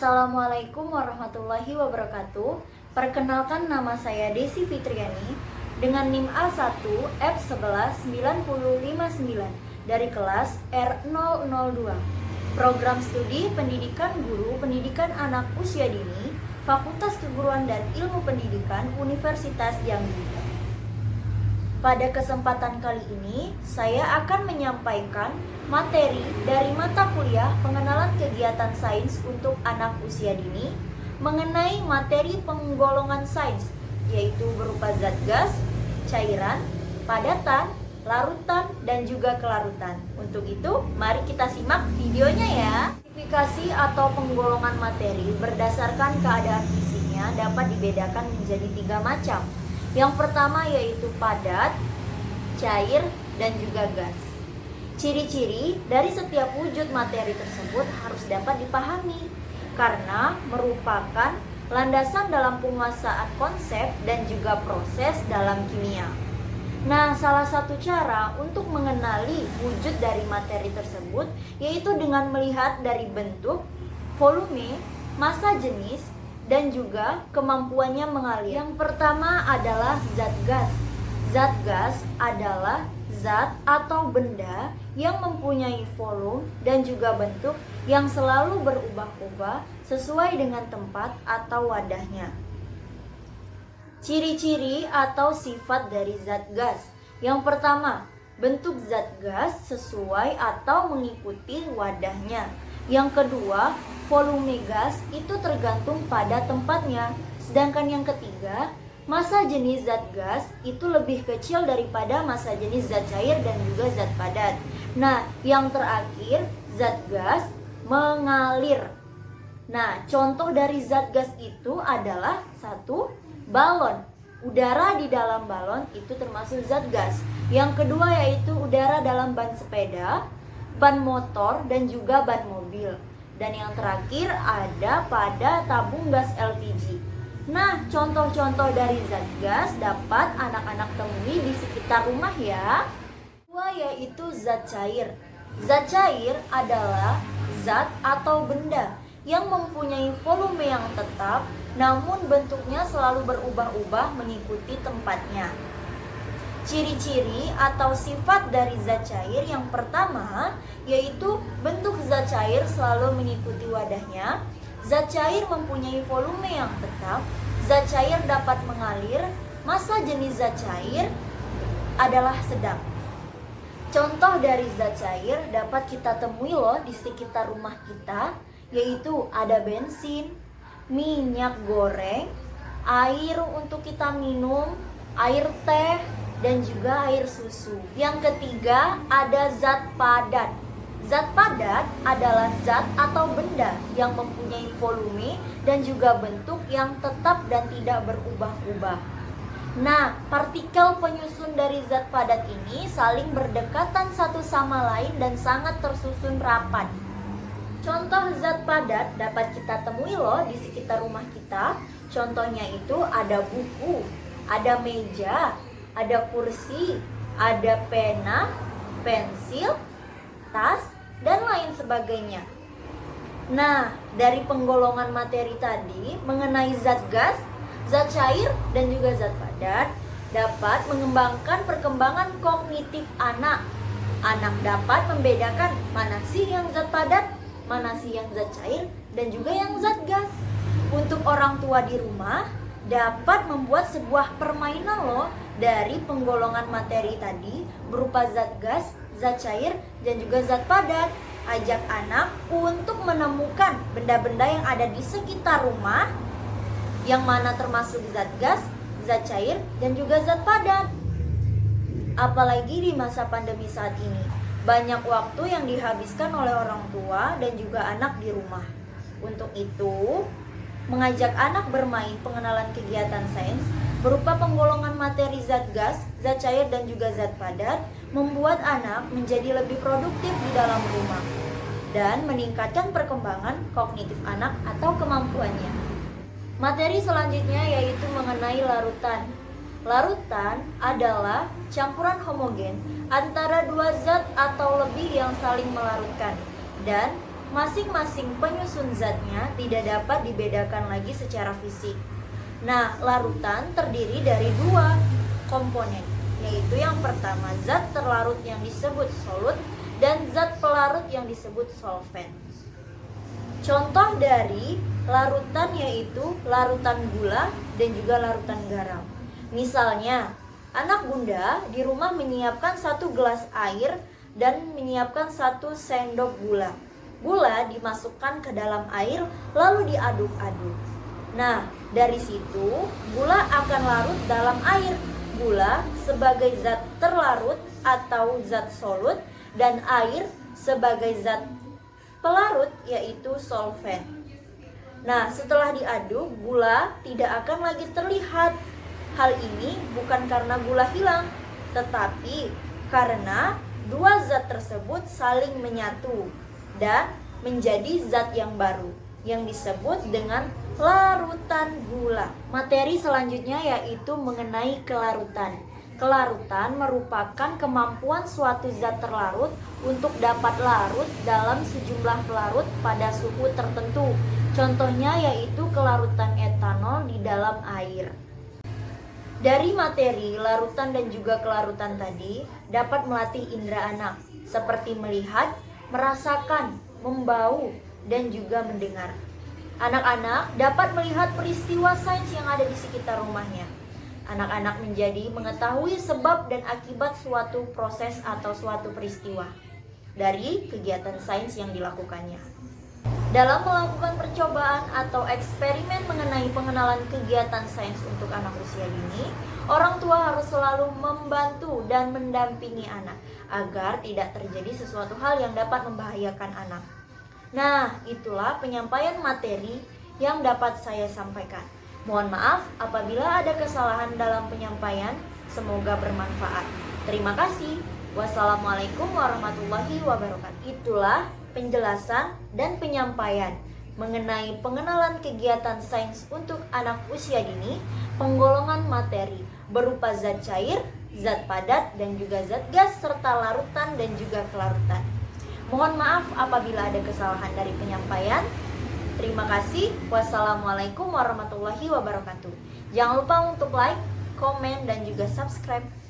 Assalamualaikum warahmatullahi wabarakatuh. Perkenalkan, nama saya Desi Fitriani dengan NIM A1F119059 dari kelas R002. Program studi Pendidikan Guru Pendidikan Anak Usia Dini, Fakultas Keguruan dan Ilmu Pendidikan Universitas Jambi. Pada kesempatan kali ini, saya akan menyampaikan materi dari mata kuliah Pengenalan Kegiatan Sains untuk Anak Usia Dini mengenai materi penggolongan sains, yaitu berupa zat gas, cairan, padatan, larutan, dan juga kelarutan. Untuk itu, mari kita simak videonya ya. Klasifikasi atau penggolongan materi berdasarkan keadaan fisiknya dapat dibedakan menjadi 3 macam. Yang pertama yaitu padat, cair, dan juga gas. Ciri-ciri dari setiap wujud materi tersebut harus dapat dipahami karena merupakan landasan dalam penguasaan konsep dan juga proses dalam kimia. Nah, salah satu cara untuk mengenali wujud dari materi tersebut yaitu dengan melihat dari bentuk, volume, massa jenis, dan juga kemampuannya mengalir. Yang pertama adalah zat gas. Zat gas adalah zat atau benda yang mempunyai volume dan juga bentuk yang selalu berubah-ubah sesuai dengan tempat atau wadahnya. Ciri-ciri atau sifat dari zat gas. Yang pertama, bentuk zat gas sesuai atau mengikuti wadahnya. Yang kedua, volume gas itu tergantung pada tempatnya. Sedangkan yang ketiga, massa jenis zat gas itu lebih kecil daripada massa jenis zat cair dan juga zat padat. Nah, yang terakhir, zat gas mengalir. Nah, contoh dari zat gas itu adalah 1. Balon. Udara di dalam balon itu termasuk zat gas. Yang kedua yaitu udara dalam ban sepeda, ban motor, dan juga ban mobil. Dan yang terakhir ada pada tabung gas LPG. Nah, contoh-contoh dari zat gas dapat anak-anak temui di sekitar rumah ya. Kedua yaitu zat cair. Zat cair adalah zat atau benda yang mempunyai volume yang tetap, namun bentuknya selalu berubah-ubah mengikuti tempatnya. Ciri-ciri atau sifat dari zat cair yang pertama yaitu bentuk zat cair selalu mengikuti wadahnya. Zat cair mempunyai volume yang tetap. Zat cair dapat mengalir. Massa jenis zat cair adalah sedang. Contoh dari zat cair dapat kita temui loh di sekitar rumah kita, yaitu ada bensin, minyak goreng, air untuk kita minum, air teh, dan juga air susu. Yang ketiga ada zat padat. Zat padat adalah zat atau benda yang mempunyai volume dan juga bentuk yang tetap dan tidak berubah-ubah. Nah, partikel penyusun dari zat padat ini saling berdekatan satu sama lain dan sangat tersusun rapat. Contoh zat padat dapat kita temui loh di sekitar rumah kita. Contohnya itu ada buku, ada meja, ada kursi, ada pena, pensil, tas, dan lain sebagainya. Nah, dari penggolongan materi tadi mengenai zat gas, zat cair, dan juga zat padat dapat mengembangkan perkembangan kognitif anak. Anak dapat membedakan mana sih yang zat padat, mana sih yang zat cair, dan juga yang zat gas. Untuk orang tua di rumah dapat membuat sebuah permainan loh dari penggolongan materi tadi berupa zat gas, zat cair, dan juga zat padat. Ajak anak untuk menemukan benda-benda yang ada di sekitar rumah yang mana termasuk zat gas, zat cair, dan juga zat padat. Apalagi di masa pandemi saat ini, banyak waktu yang dihabiskan oleh orang tua dan juga anak di rumah. Untuk itu, mengajak anak bermain pengenalan kegiatan sains berupa penggolongan materi zat gas, zat cair, dan juga zat padat membuat anak menjadi lebih produktif di dalam rumah dan meningkatkan perkembangan kognitif anak atau kemampuannya. Materi selanjutnya yaitu mengenai larutan. Larutan adalah campuran homogen antara dua zat atau lebih yang saling melarutkan dan masing-masing penyusun zatnya tidak dapat dibedakan lagi secara fisik. Nah, larutan terdiri dari dua komponen, yaitu yang pertama zat terlarut yang disebut solut dan zat pelarut yang disebut solvent. Contoh dari larutan yaitu larutan gula dan juga larutan garam. Misalnya, anak bunda di rumah menyiapkan 1 gelas air dan menyiapkan 1 sendok gula. Gula dimasukkan ke dalam air lalu diaduk-aduk. Nah, dari situ gula akan larut dalam air. Gula sebagai zat terlarut atau zat solut dan air sebagai zat pelarut yaitu solvent. Nah, setelah diaduk, gula tidak akan lagi terlihat. Hal ini bukan karena gula hilang, tetapi karena dua zat tersebut saling menyatu dan menjadi zat yang baru yang disebut dengan larutan gula. Materi selanjutnya yaitu mengenai kelarutan. Kelarutan merupakan kemampuan suatu zat terlarut untuk dapat larut dalam sejumlah pelarut pada suhu tertentu. Contohnya yaitu kelarutan etanol di dalam air. Dari materi larutan dan juga kelarutan tadi dapat melatih indera anak seperti melihat, merasakan, membau, dan juga mendengar. Anak-anak dapat melihat peristiwa sains yang ada di sekitar rumahnya. Anak-anak menjadi mengetahui sebab dan akibat suatu proses atau suatu peristiwa dari kegiatan sains yang dilakukannya. Dalam melakukan percobaan atau eksperimen mengenai pengenalan kegiatan sains untuk anak usia dini, orang tua harus selalu membantu dan mendampingi anak agar tidak terjadi sesuatu hal yang dapat membahayakan anak. Nah, itulah penyampaian materi yang dapat saya sampaikan. Mohon maaf apabila ada kesalahan dalam penyampaian, semoga bermanfaat. Terima kasih. Wassalamualaikum warahmatullahi wabarakatuh. Itulah penjelasan dan penyampaian mengenai pengenalan kegiatan sains untuk anak usia dini, penggolongan materi berupa zat cair, zat padat, dan juga zat gas, serta larutan dan juga kelarutan. Mohon maaf apabila ada kesalahan dari penyampaian. Terima kasih. Wassalamualaikum warahmatullahi wabarakatuh. Jangan lupa untuk like, komen, dan juga subscribe.